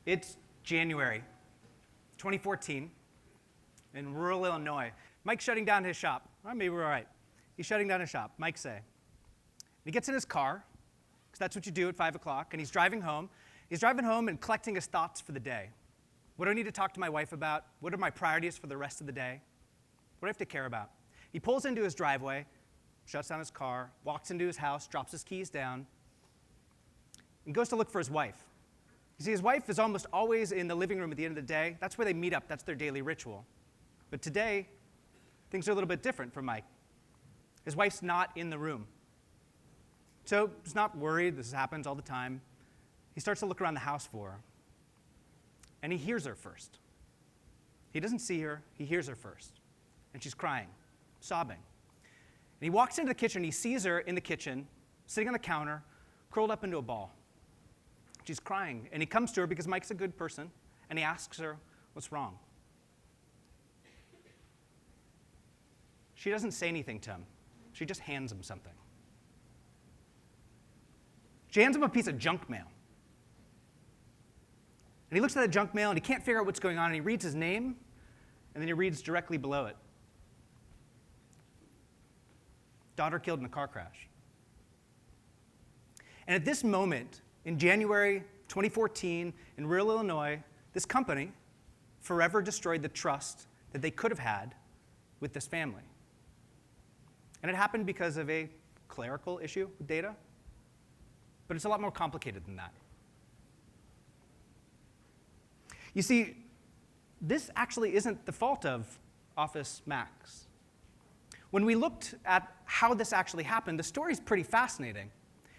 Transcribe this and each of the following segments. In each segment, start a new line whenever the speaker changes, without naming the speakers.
It's January 2014 in rural Illinois. Mike's shutting down his shop. Or maybe we're all right. He's shutting down his shop, Mike say. And he gets in his car, because that's what you do at 5 o'clock, and he's driving home. He's driving home and collecting his thoughts for the day. What do I need to talk to my wife about? What are my priorities for the rest of the day? What do I have to care about? He pulls into his driveway, shuts down his car, walks into his house, drops his keys down, and goes to look for his wife. You see, his wife is almost always in the living room at the end of the day. That's where they meet up. That's their daily ritual. But today, things are a little bit different for Mike. His wife's not in the room. So he's not worried. This happens all the time. He starts to look around the house for her. And he hears her first. He doesn't see her. He hears her first. And she's crying, sobbing. And he walks into the kitchen. He sees her in the kitchen, sitting on the counter, curled up into a ball. She's crying, and he comes to her because Mike's a good person, and he asks her, what's wrong? She doesn't say anything to him. She just hands him something. She hands him a piece of junk mail. And he looks at that junk mail, and he can't figure out what's going on, and he reads his name, and then he reads directly below it. Daughter killed in a car crash. And at this moment, in January 2014, in rural Illinois, this company forever destroyed the trust that they could have had with this family. And it happened because of a clerical issue with data, but it's a lot more complicated than that. You see, this actually isn't the fault of Office Max. When we looked at how this actually happened, the story's pretty fascinating.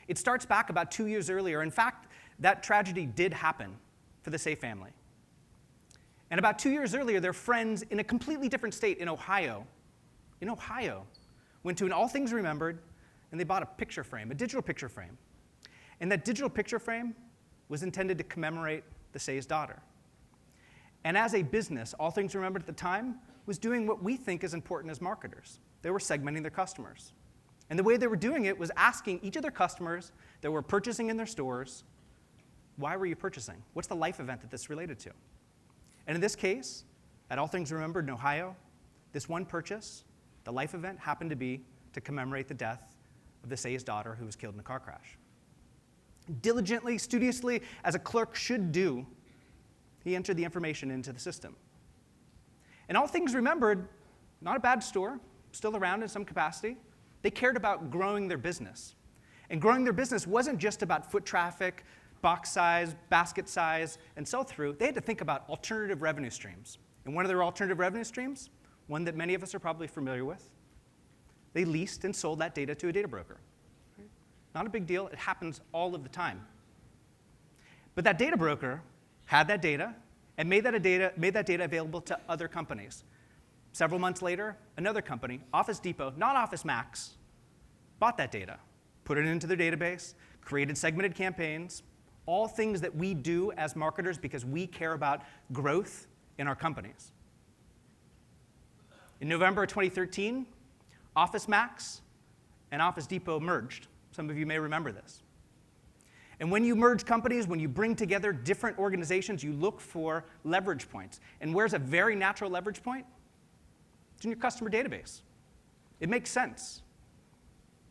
It starts back about 2 years earlier. In fact, that tragedy did happen for the Say family. And about 2 years earlier, their friends in a completely different state in Ohio, went to an All Things Remembered, and they bought a picture frame, a digital picture frame. And that digital picture frame was intended to commemorate the Say's daughter. And as a business, All Things Remembered at the time was doing what we think is important as marketers. They were segmenting their customers. And the way they were doing it was asking each of their customers that were purchasing in their stores, why were you purchasing? What's the life event that this related to? And in this case, at All Things Remembered in Ohio, this one purchase, the life event, happened to be to commemorate the death of the Say's daughter who was killed in a car crash. Diligently, studiously, as a clerk should do, he entered the information into the system. And All Things Remembered, not a bad store, still around in some capacity. They cared about growing their business. And growing their business wasn't just about foot traffic, box size, basket size, and sell-through. They had to think about alternative revenue streams. And one of their alternative revenue streams, one that many of us are probably familiar with, they leased and sold that data to a data broker. Not a big deal. It happens all of the time. But that data broker had that data and made that data available to other companies. Several months later, another company, Office Depot, not Office Max, bought that data, put it into their database, created segmented campaigns, all things that we do as marketers because we care about growth in our companies. In November 2013, Office Max and Office Depot merged. Some of you may remember this. And when you merge companies, when you bring together different organizations, you look for leverage points. And where's a very natural leverage point? It's in your customer database. It makes sense.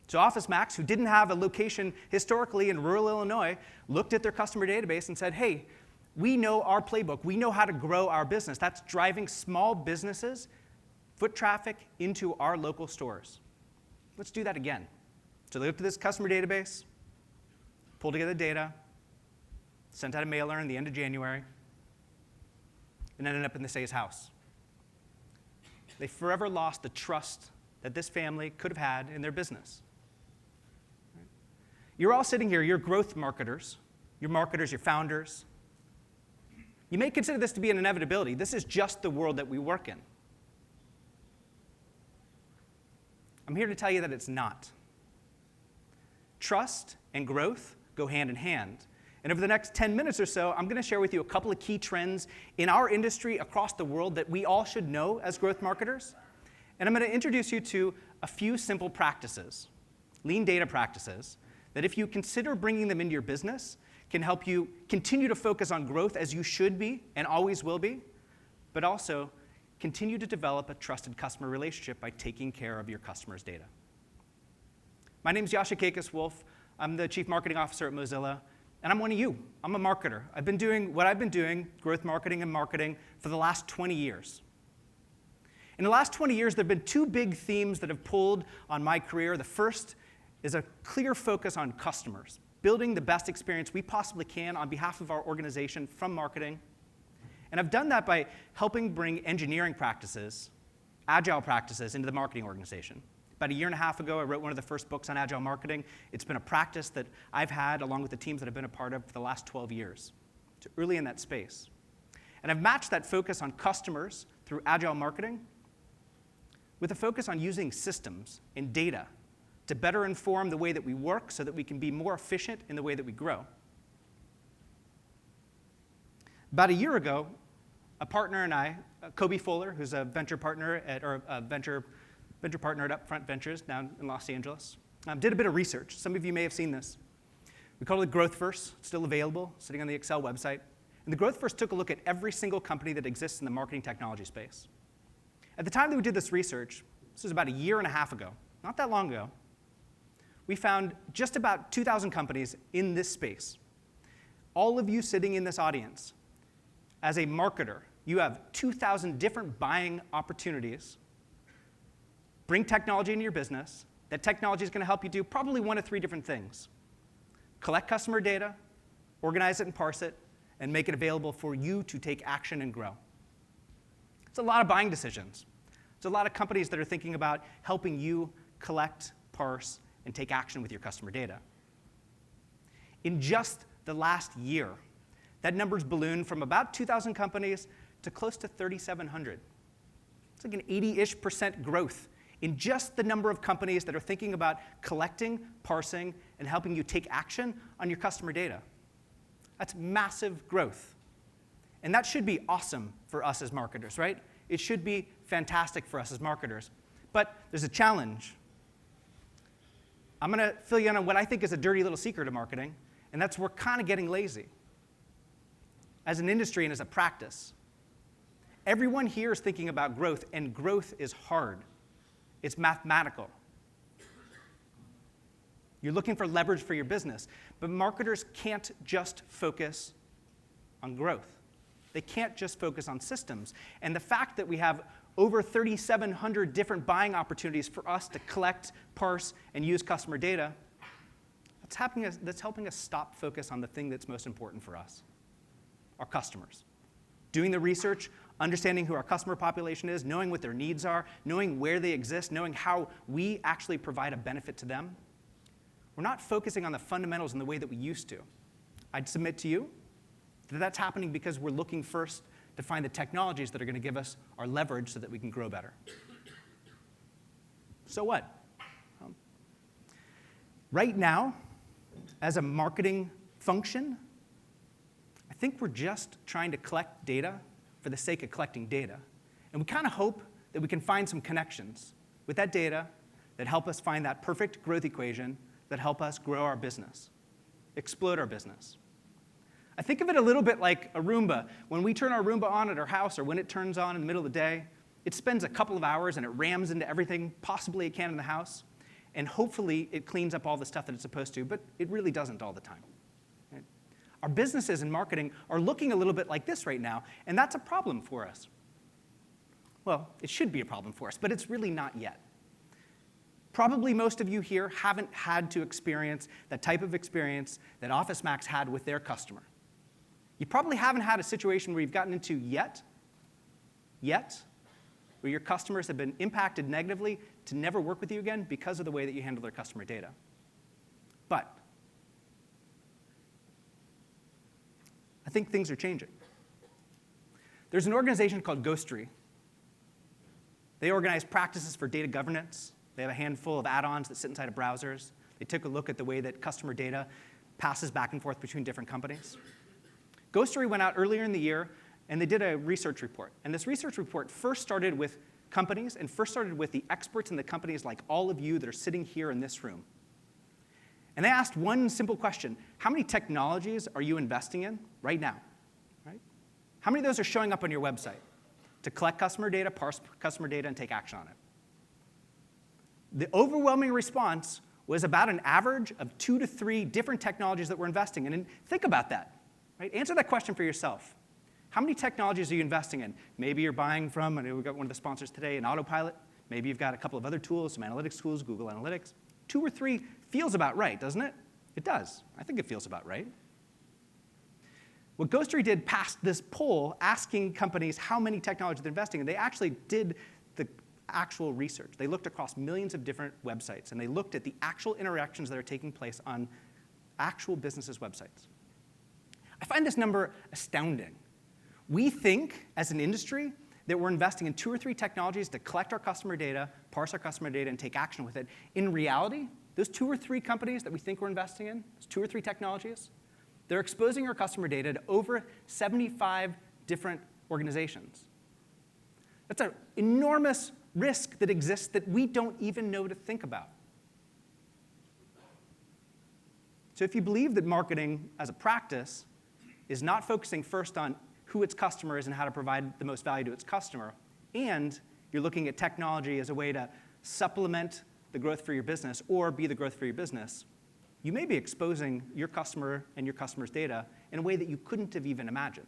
So Office Max, who didn't have a location historically in rural Illinois, looked at their customer database and said, hey, we know our playbook. We know how to grow our business. That's driving small businesses, foot traffic into our local stores. Let's do that again. So they looked at this customer database, pulled together data, sent out a mailer in the end of January, and ended up in the Say's house. They forever lost the trust that this family could have had in their business. You're all sitting here, you're growth marketers, you're founders. You may consider this to be an inevitability. This is just the world that we work in. I'm here to tell you that it's not. Trust and growth go hand in hand. And over the next 10 minutes or so, I'm going to share with you a couple of key trends in our industry across the world that we all should know as growth marketers. And I'm going to introduce you to a few simple practices, lean data practices, that if you consider bringing them into your business, can help you continue to focus on growth as you should be and always will be, but also continue to develop a trusted customer relationship by taking care of your customers' data. My name is Jascha Kaykas-Wolff. I'm the Chief Marketing Officer at Mozilla, and I'm one of you. I'm a marketer. I've been doing what I've been doing, growth marketing and marketing, for the last 20 years. In the last 20 years, there have been two big themes that have pulled on my career. The first is a clear focus on customers, building the best experience we possibly can on behalf of our organization from marketing. And I've done that by helping bring engineering practices, agile practices, into the marketing organization. About a year and a half ago, I wrote one of the first books on agile marketing. It's been a practice that I've had, along with the teams that I've been a part of, for the last 12 years. So early in that space. And I've matched that focus on customers through agile marketing with a focus on using systems and data to better inform the way that we work so that we can be more efficient in the way that we grow. About a year ago, a partner and I, Kobe Fuller, who's a venture partner at Upfront Ventures down in Los Angeles, did a bit of research. Some of you may have seen this. We call it Growth First, still available, sitting on the Excel website. And the Growth First took a look at every single company that exists in the marketing technology space. At the time that we did this research, this was about a year and a half ago, not that long ago, we found just about 2,000 companies in this space. All of you sitting in this audience, as a marketer, you have 2,000 different buying opportunities. Bring technology into your business. That technology is going to help you do probably one of three different things. Collect customer data, organize it and parse it, and make it available for you to take action and grow. It's a lot of buying decisions. It's a lot of companies that are thinking about helping you collect, parse, and take action with your customer data. In just the last year, that number's ballooned from about 2,000 companies to close to 3,700. It's like an 80-ish% growth in just the number of companies that are thinking about collecting, parsing, and helping you take action on your customer data. That's massive growth. And that should be awesome for us as marketers, right? It should be fantastic for us as marketers. But there's a challenge. I'm going to fill you in on what I think is a dirty little secret of marketing, and that's we're kind of getting lazy. As an industry and as a practice, everyone here is thinking about growth, and growth is hard. It's mathematical. You're looking for leverage for your business, but marketers can't just focus on growth. They can't just focus on systems. And the fact that we have over 3,700 different buying opportunities for us to collect, parse, and use customer data, that's helping us stop focus on the thing that's most important for us, our customers. Doing the research, understanding who our customer population is, knowing what their needs are, knowing where they exist, knowing how we actually provide a benefit to them. We're not focusing on the fundamentals in the way that we used to. I'd submit to you that that's happening because we're looking first to find the technologies that are going to give us our leverage so that we can grow better. So what? Right now, as a marketing function, I think we're just trying to collect data for the sake of collecting data. And we kind of hope that we can find some connections with that data that help us find that perfect growth equation that help us grow our business, explode our business. I think of it a little bit like a Roomba. When we turn our Roomba on at our house, or when it turns on in the middle of the day, it spends a couple of hours and it rams into everything possibly it can in the house, and hopefully it cleans up all the stuff that it's supposed to, but it really doesn't all the time. Right? Our businesses and marketing are looking a little bit like this right now, and that's a problem for us. Well, it should be a problem for us, but it's really not yet. Probably most of you here haven't had to experience that type of experience that Office Max had with their customer. You probably haven't had a situation where you've gotten into yet, where your customers have been impacted negatively to never work with you again because of the way that you handle their customer data. But I think things are changing. There's an organization called Ghostery. They organize practices for data governance. They have a handful of add-ons that sit inside of browsers. They took a look at the way that customer data passes back and forth between different companies. Ghostery went out earlier in the year, and they did a research report. And this research report first started with companies and first started with the experts in the companies like all of you that are sitting here in this room. And they asked one simple question: how many technologies are you investing in right now? Right? How many of those are showing up on your website to collect customer data, parse customer data, and take action on it? The overwhelming response was about an average of 2 to 3 different technologies that we're investing in. And think about that. Right? Answer that question for yourself. How many technologies are you investing in? Maybe you're buying from, I know we've got one of the sponsors today, an Autopilot. Maybe you've got a couple of other tools, some analytics tools, Google Analytics. 2 or 3 feels about right, doesn't it? It does. I think it feels about right. What Ghostery did passed this poll asking companies how many technologies they're investing in. They actually did the actual research. They looked across millions of different websites, and they looked at the actual interactions that are taking place on actual businesses' websites. I find this number astounding. We think, as an industry, that we're investing in 2 or 3 technologies to collect our customer data, parse our customer data, and take action with it. In reality, those 2 or 3 companies that we think we're investing in, those 2 or 3 technologies, they're exposing our customer data to over 75 different organizations. That's an enormous risk that exists that we don't even know to think about. So if you believe that marketing as a practice is not focusing first on who its customer is and how to provide the most value to its customer, and you're looking at technology as a way to supplement the growth for your business or be the growth for your business, you may be exposing your customer and your customer's data in a way that you couldn't have even imagined.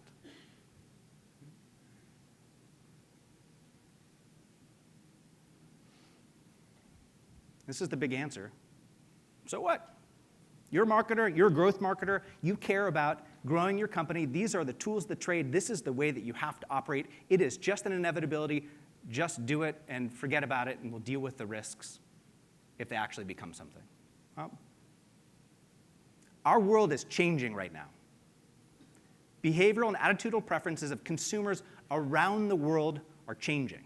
This is the big answer. So what? You're a marketer, you're a growth marketer, you care about growing your company. These are the tools of the trade. This is the way that you have to operate. It is just an inevitability. Just do it and forget about it, and we'll deal with the risks if they actually become something. Well, our world is changing right now. Behavioral and attitudinal preferences of consumers around the world are changing.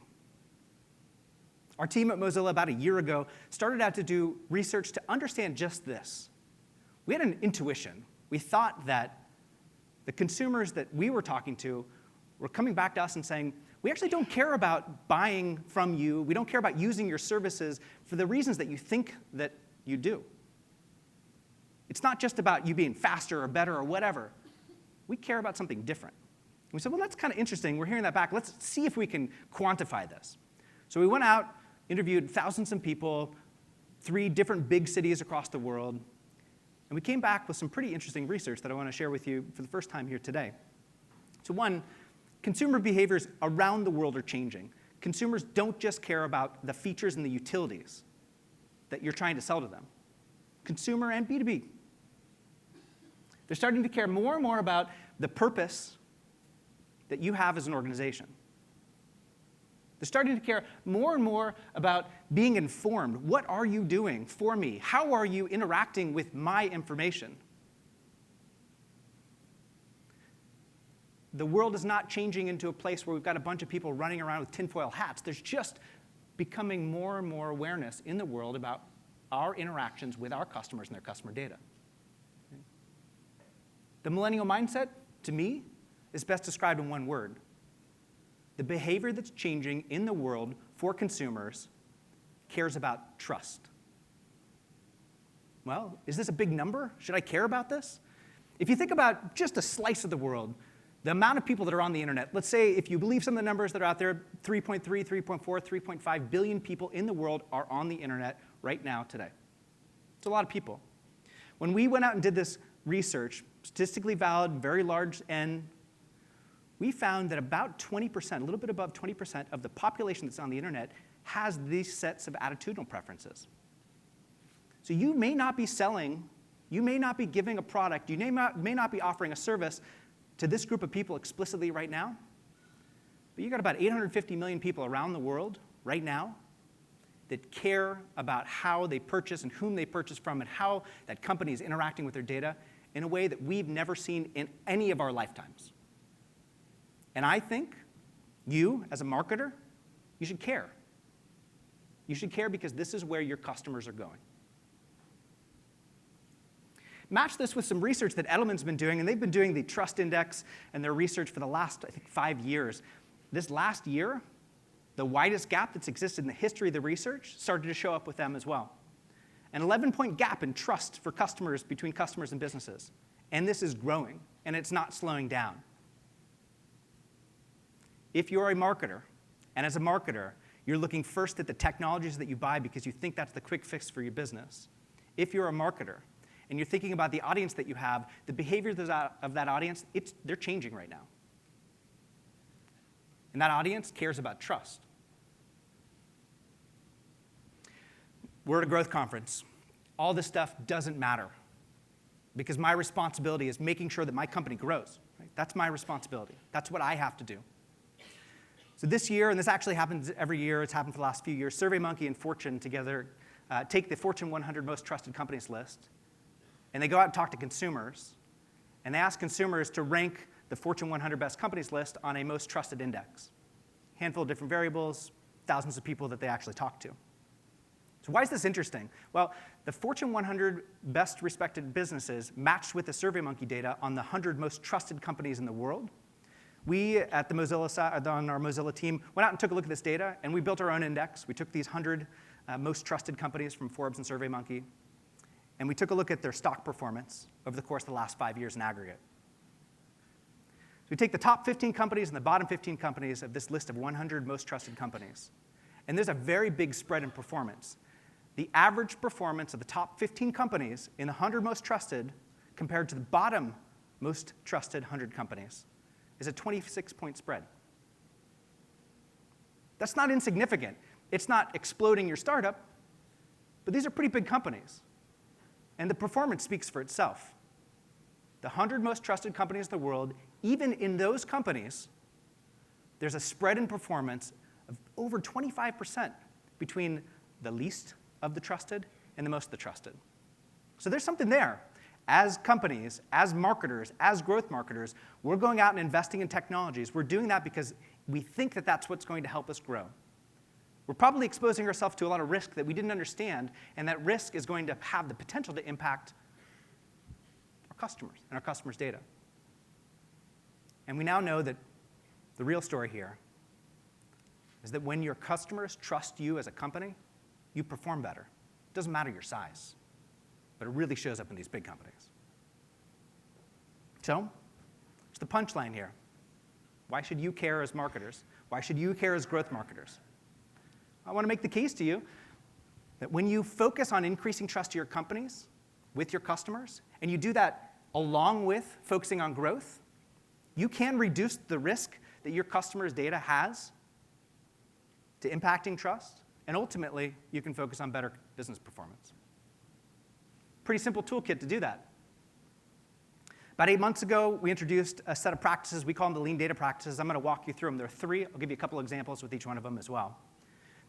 Our team at Mozilla about a year ago started out to do research to understand just this. We had an intuition. We thought that the consumers that we were talking to were coming back to us and saying, we actually don't care about buying from you. We don't care about using your services for the reasons that you think that you do. It's not just about you being faster or better or whatever. We care about something different. And we said, well, that's kind of interesting. We're hearing that back. Let's see if we can quantify this. So we went out, interviewed thousands of people, 3 different big cities across the world, and we came back with some pretty interesting research that I want to share with you for the first time here today. So one, consumer behaviors around the world are changing. Consumers don't just care about the features and the utilities that you're trying to sell to them. Consumer and B2B. They're starting to care more and more about the purpose that you have as an organization. They're starting to care more and more about being informed. What are you doing for me? How are you interacting with my information? The world is not changing into a place where we've got a bunch of people running around with tinfoil hats. There's just becoming more and more awareness in the world about our interactions with our customers and their customer data. The millennial mindset, to me, is best described in one word. The behavior that's changing in the world for consumers cares about trust. Well, is this a big number? Should I care about this? If you think about just a slice of the world, the amount of people that are on the internet, let's say if you believe some of the numbers that are out there, 3.3, 3.4, 3.5 billion people in the world are on the internet right now today. It's a lot of people. When we went out and did this research, statistically valid, very large N, we found that about 20%, a little bit above 20% of the population that's on the internet has these sets of attitudinal preferences. So you may not be selling, you may not be giving a product, you may not be offering a service to this group of people explicitly right now, but you've got about 850 million people around the world right now that care about how they purchase and whom they purchase from and how that company is interacting with their data in a way that we've never seen in any of our lifetimes. And I think you, as a marketer, you should care. You should care because this is where your customers are going. Match this with some research that Edelman's been doing, and they've been doing the Trust Index and their research for the last, I think, 5 years. This last year, the widest gap that's existed in the history of the research started to show up with them as well. an 11-point gap in trust for customers between customers and businesses. And this is growing, and it's not slowing down. If you're a marketer, and as a marketer, you're looking first at the technologies that you buy because you think that's the quick fix for your business. If you're a marketer, and you're thinking about the audience that you have, the behaviors of that audience, they're changing right now. And that audience cares about trust. We're at a growth conference. All this stuff doesn't matter because my responsibility is making sure that my company grows. Right? That's my responsibility. That's what I have to do. So this year, and this actually happens every year, it's happened for the last few years, SurveyMonkey and Fortune together take the Fortune 100 most trusted companies list, and they go out and talk to consumers, and they ask consumers to rank the Fortune 100 best companies list on a most trusted index. Handful of different variables, thousands of people that they actually talk to. So why is this interesting? Well, the Fortune 100 best respected businesses matched with the SurveyMonkey data on the 100 most trusted companies in the world. We, at the Mozilla side, on our Mozilla team, went out and took a look at this data, and we built our own index. We took these 100 most trusted companies from Forbes and SurveyMonkey, and we took a look at their stock performance over the course of the last 5 years in aggregate. So we take the top 15 companies and the bottom 15 companies of this list of 100 most trusted companies, and there's a very big spread in performance. The average performance of the top 15 companies in the 100 most trusted compared to the bottom most trusted 100 companies is a 26-point spread. That's not insignificant. It's not exploding your startup, but these are pretty big companies. And the performance speaks for itself. The 100 most trusted companies in the world, even in those companies, there's a spread in performance of over 25% between the least of the trusted and the most of the trusted. So there's something there. As companies, as marketers, as growth marketers, we're going out and investing in technologies. We're doing that because we think that that's what's going to help us grow. We're probably exposing ourselves to a lot of risk that we didn't understand, and that risk is going to have the potential to impact our customers and our customers' data. And we now know that the real story here is that when your customers trust you as a company, you perform better. It doesn't matter your size, but it really shows up in these big companies. So, it's the punchline here. Why should you care as marketers? Why should you care as growth marketers? I want to make the case to you that when you focus on increasing trust to your companies, with your customers, and you do that along with focusing on growth, you can reduce the risk that your customers' data has to impacting trust, and ultimately, you can focus on better business performance. Pretty simple toolkit to do that. About 8 months ago, we introduced a set of practices. We call them the lean data practices. I'm going to walk you through them. There are 3. I'll give you a couple examples with each one of them as well.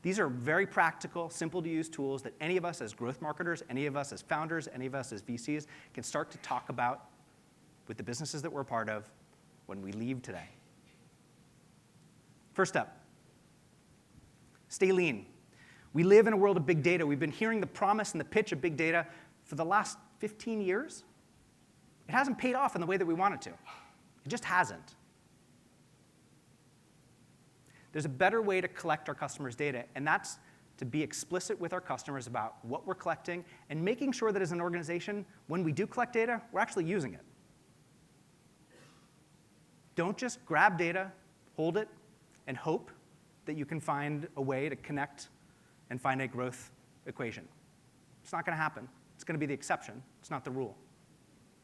These are very practical, simple-to-use tools that any of us as growth marketers, any of us as founders, any of us as VCs can start to talk about with the businesses that we're a part of when we leave today. First up, stay lean. We live in a world of big data. We've been hearing the promise and the pitch of big data for the last 15 years. It hasn't paid off in the way that we want it to. It just hasn't. There's a better way to collect our customers' data, and that's to be explicit with our customers about what we're collecting and making sure that as an organization, when we do collect data, we're actually using it. Don't just grab data, hold it, and hope that you can find a way to connect and find a growth equation. It's not going to happen. It's going to be the exception. It's not the rule.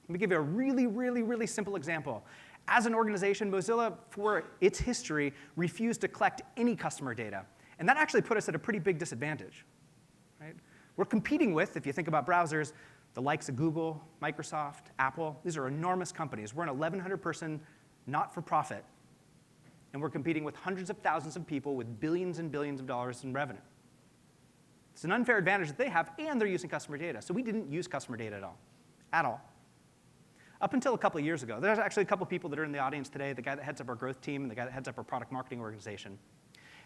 Let me give you a really, really, really simple example. As an organization, Mozilla, for its history, refused to collect any customer data. And that actually put us at a pretty big disadvantage. Right? We're competing with, if you think about browsers, the likes of Google, Microsoft, Apple. These are enormous companies. We're an 1,100-person not-for-profit, and we're competing with hundreds of thousands of people with billions and billions of dollars in revenue. It's an unfair advantage that they have, and they're using customer data. So we didn't use customer data at all. Up until a couple of years ago. There's actually a couple of people that are in the audience today, the guy that heads up our growth team and the guy that heads up our product marketing organization.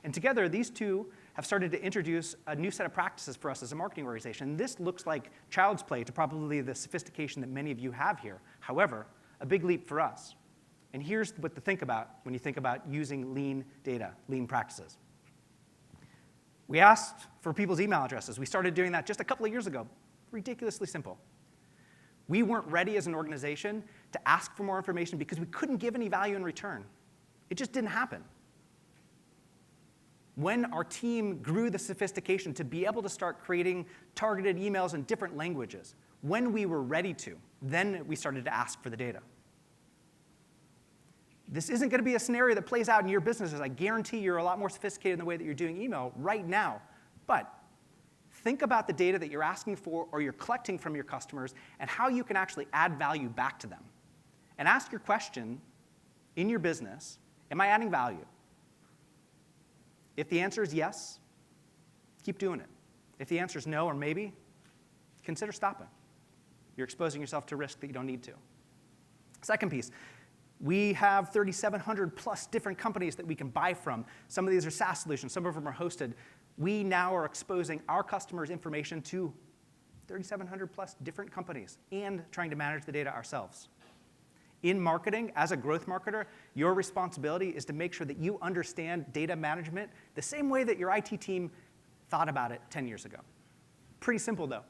And together, these two have started to introduce a new set of practices for us as a marketing organization. This looks like child's play to probably the sophistication that many of you have here. However, a big leap for us. And here's what to think about when you think about using lean data, lean practices. We asked for people's email addresses. We started doing that just a couple of years ago. ridiculously simple. We weren't ready as an organization to ask for more information because we couldn't give any value in return. It just didn't happen. When our team grew the sophistication to be able to start creating targeted emails in different languages, when we were ready to, then we started to ask for the data. This isn't going to be a scenario that plays out in your businesses. I guarantee you're a lot more sophisticated in the way that you're doing email right now. But think about the data that you're asking for or you're collecting from your customers and how you can actually add value back to them. And ask your question in your business, am I adding value? If the answer is yes, keep doing it. If the answer is no or maybe, consider stopping. You're exposing yourself to risk that you don't need to. Second piece, we have 3,700 plus different companies that we can buy from. Some of these are SaaS solutions, some of them are hosted. We now are exposing our customers' information to 3,700 plus different companies and trying to manage the data ourselves. In marketing, as a growth marketer, your responsibility is to make sure that you understand data management the same way that your IT team thought about it 10 years ago. Pretty simple, though.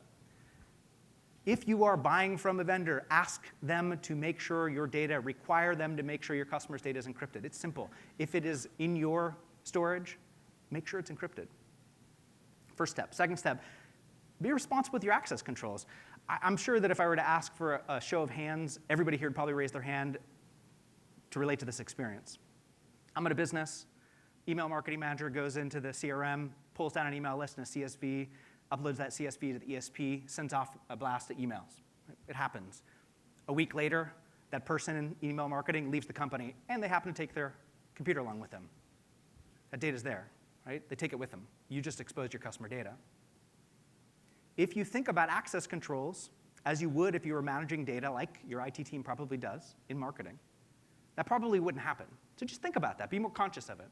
If you are buying from a vendor, ask them to make sure your data, require them to make sure your customer's data is encrypted. It's simple. If it is in your storage, make sure it's encrypted. First step. Second step, be responsible with your access controls. I'm sure that if I were to ask for a show of hands, everybody here would probably raise their hand to relate to this experience. I'm at a business. Email marketing manager goes into the CRM, pulls down an email list in a CSV, uploads that CSV to the ESP, sends off a blast of emails. It happens. A week later, that person in email marketing leaves the company, and they happen to take their computer along with them. That data's there, right? They take it with them. You just exposed your customer data. If you think about access controls, as you would if you were managing data like your IT team probably does in marketing, that probably wouldn't happen. So just think about that. Be more conscious of it.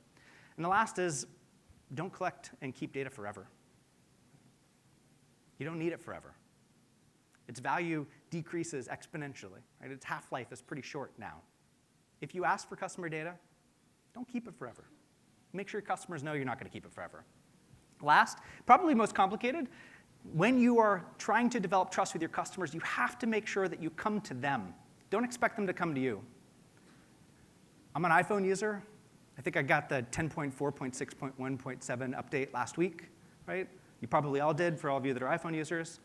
And the last is, don't collect and keep data forever. You don't need it forever. Its value decreases exponentially. Right? Its half-life is pretty short now. If you ask for customer data, don't keep it forever. Make sure your customers know you're not going to keep it forever. Last, probably most complicated, when you are trying to develop trust with your customers, you have to make sure that you come to them. Don't expect them to come to you. I'm an iPhone user. I think I got the 10.4.6.1.7 update last week, right? You probably all did, for all of you that are iPhone users.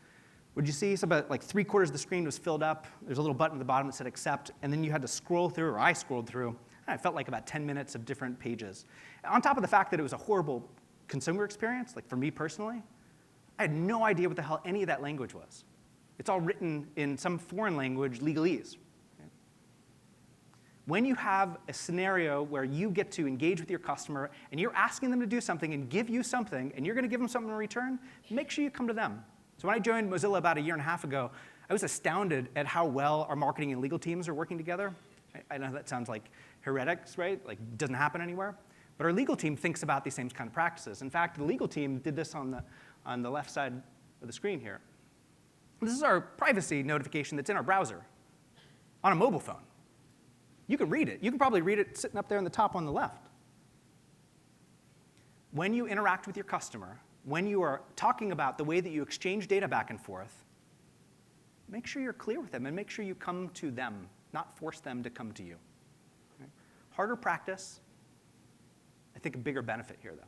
Would you see? So about like 3/4 of the screen was filled up. There's a little button at the bottom that said accept, and then you had to scroll through, or I scrolled through, and it felt like about 10 minutes of different pages. On top of the fact that it was a horrible consumer experience, like for me personally, I had no idea what the hell any of that language was. It's all written in some foreign language, legalese. When you have a scenario where you get to engage with your customer and you're asking them to do something and give you something, and you're going to give them something in return, make sure you come to them. So when I joined Mozilla about 1.5 years ago, I was astounded at how well our marketing and legal teams are working together. I know that sounds like heretics, right? Like it doesn't happen anywhere. But our legal team thinks about these same kind of practices. In fact, the legal team did this on the left side of the screen here. This is our privacy notification that's in our browser on a mobile phone. You can read it. You can probably read it sitting up there in the top on the left. When you interact with your customer, when you are talking about the way that you exchange data back and forth, make sure you're clear with them and make sure you come to them, not force them to come to you. Okay? Harder practice, I think a bigger benefit here, though.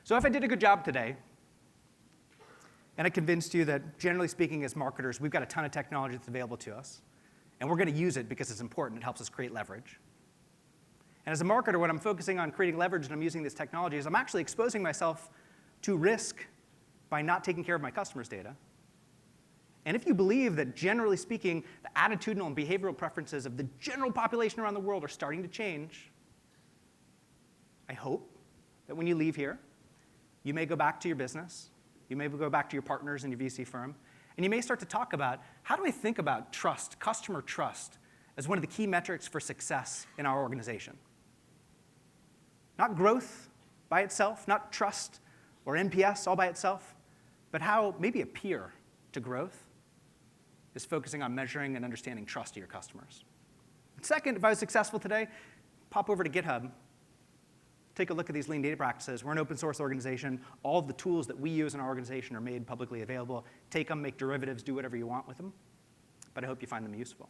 So if I did a good job today, and I convinced you that, generally speaking, as marketers, we've got a ton of technology that's available to us, and we're going to use it because it's important. It helps us create leverage. And as a marketer, when I'm focusing on creating leverage and I'm using this technology, is I'm actually exposing myself to risk by not taking care of my customers' data. And if you believe that, generally speaking, the attitudinal and behavioral preferences of the general population around the world are starting to change, I hope that when you leave here, you may go back to your business, you may go back to your partners in your VC firm, and you may start to talk about, how do I think about trust, customer trust, as one of the key metrics for success in our organization? Not growth by itself, not trust or NPS all by itself, but how maybe a peer to growth is focusing on measuring and understanding trust to your customers. And second, if I was successful today, pop over to GitHub, take a look at these lean data practices. We're an open source organization. All of the tools that we use in our organization are made publicly available. Take them, make derivatives, do whatever you want with them. But I hope you find them useful.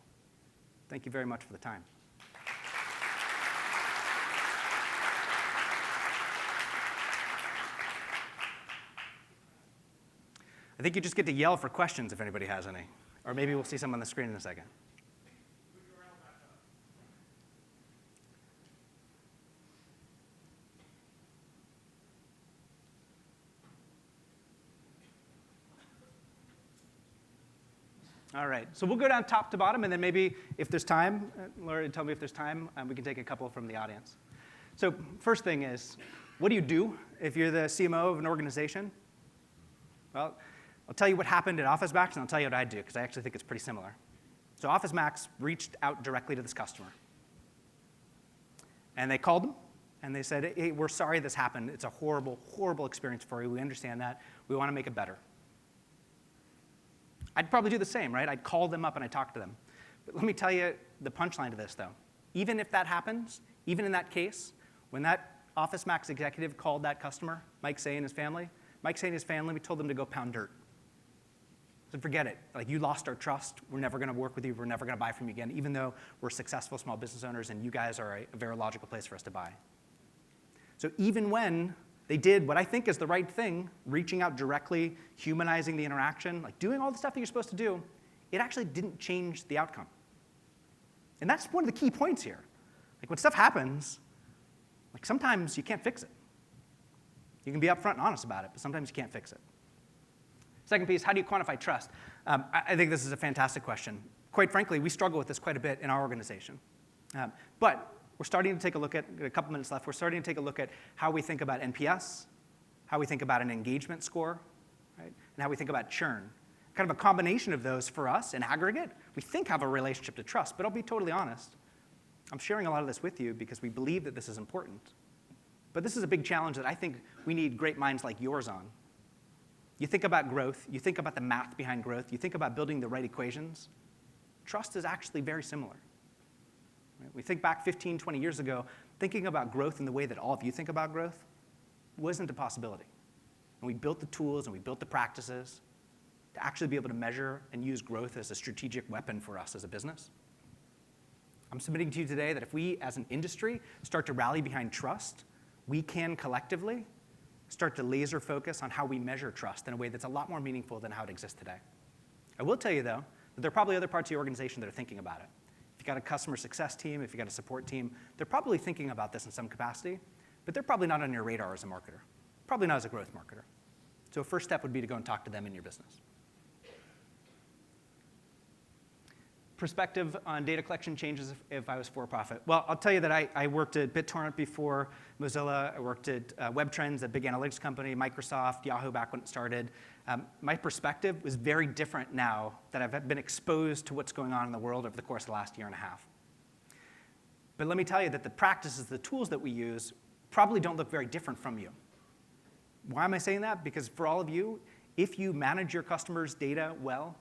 Thank you very much for the time. I think you just get to yell for questions if anybody has any. Or maybe we'll see some on the screen in a second. All right, so we'll go down top to bottom, and then maybe if there's time, Laura, tell me if there's time, we can take a couple from the audience. So first thing is, what do you do if you're the CMO of an organization? Well, I'll tell you what happened at Office Max, and I'll tell you what I do, because I actually think it's pretty similar. So Office Max reached out directly to this customer. And they called them, and they said, hey, we're sorry this happened. It's a horrible, horrible experience for you. We understand that. We want to make it better. I'd probably do the same, right? I'd call them up and I'd talk to them. But let me tell you the punchline to this, though. Even if that happens, even in that case, when that Office Max executive called that customer, Mike Say and his family, we told them to go pound dirt. So forget it. Like, you lost our trust. We're never going to work with you. We're never going to buy from you again, even though we're successful small business owners and you guys are a very logical place for us to buy. So even when they did what I think is the right thing, reaching out directly, humanizing the interaction, like doing all the stuff that you're supposed to do, it actually didn't change the outcome. And that's one of the key points here. Like, when stuff happens, like, sometimes you can't fix it. You can be upfront and honest about it, but sometimes you can't fix it. Second piece, how do you quantify trust? I think this is a fantastic question. Quite frankly, we struggle with this quite a bit in our organization. But we're starting to take a look at, a couple minutes left, we're starting to take a look at how we think about NPS, how we think about an engagement score, right? And how we think about churn. Kind of a combination of those for us in aggregate, we think have a relationship to trust, but I'll be totally honest. I'm sharing a lot of this with you because we believe that this is important. But this is a big challenge that I think we need great minds like yours on. You think about growth, you think about the math behind growth, you think about building the right equations. Trust is actually very similar. Right? We think back 15, 20 years ago, thinking about growth in the way that all of you think about growth wasn't a possibility. And we built the tools and we built the practices to actually be able to measure and use growth as a strategic weapon for us as a business. I'm submitting to you today that if we, as an industry, start to rally behind trust, we can collectively start to laser focus on how we measure trust in a way that's a lot more meaningful than how it exists today. I will tell you, though, that there are probably other parts of your organization that are thinking about it. If you've got a customer success team, if you've got a support team, they're probably thinking about this in some capacity, but they're probably not on your radar as a marketer, probably not as a growth marketer. So a first step would be to go and talk to them in your business. Perspective on data collection changes if I was for-profit. Well, I'll tell you that I worked at BitTorrent before Mozilla. I worked at WebTrends, a big analytics company, Microsoft, Yahoo back when it started. My perspective was very different now that I've been exposed to what's going on in the world over the course of the last year and a half. But let me tell you that the practices, the tools that we use probably don't look very different from you. Why am I saying that? Because for all of you, if you manage your customers' data well,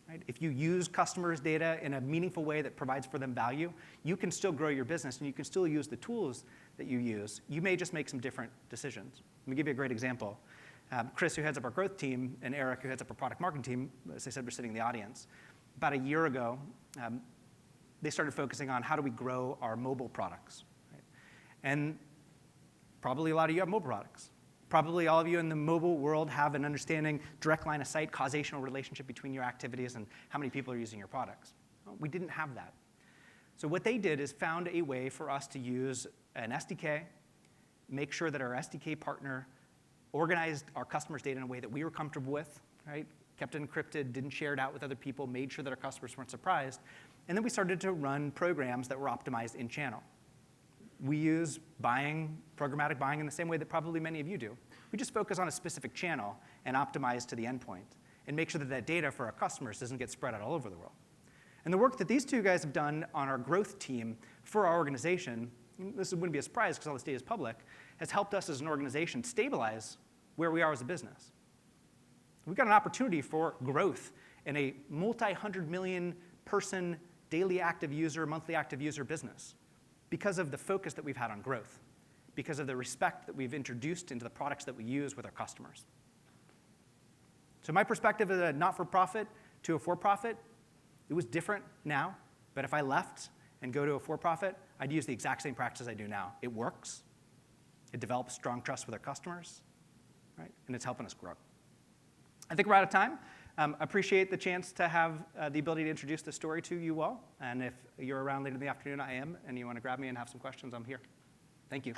right? If you use customers' data in a meaningful way that provides for them value, you can still grow your business and you can still use the tools that you use. You may just make some different decisions. Let me give you a great example. Chris, who heads up our growth team, and Eric, who heads up our product marketing team, as I said, we're sitting in the audience. About a year ago, they started focusing on how do we grow our mobile products. Right? And probably a lot of you have mobile products. Probably all of you in the mobile world have an understanding, direct line of sight, causational relationship between your activities and how many people are using your products. Well, we didn't have that. So what they did is found a way for us to use an SDK, make sure that our SDK partner organized our customers' data in a way that we were comfortable with, right? Kept it encrypted, didn't share it out with other people, made sure that our customers weren't surprised. And then we started to run programs that were optimized in channel. We use programmatic buying in the same way that probably many of you do. We just focus on a specific channel and optimize to the endpoint and make sure that that data for our customers doesn't get spread out all over the world. And the work that these two guys have done on our growth team for our organization, this wouldn't be a surprise because all this data is public, has helped us as an organization stabilize where we are as a business. We've got an opportunity for growth in a multi-100 million person daily active user, monthly active user business, because of the focus that we've had on growth. because of the respect that we've introduced into the products that we use with our customers. So my perspective as a not-for-profit to a for-profit, it was different now, but if I left and go to a for-profit, I'd use the exact same practices I do now. It works, it develops strong trust with our customers, right? And it's helping us grow. I think we're out of time. Appreciate the chance to have the ability to introduce the story to you all. And if you're around later in the afternoon, I am, and you want to grab me and have some questions, I'm here. Thank you.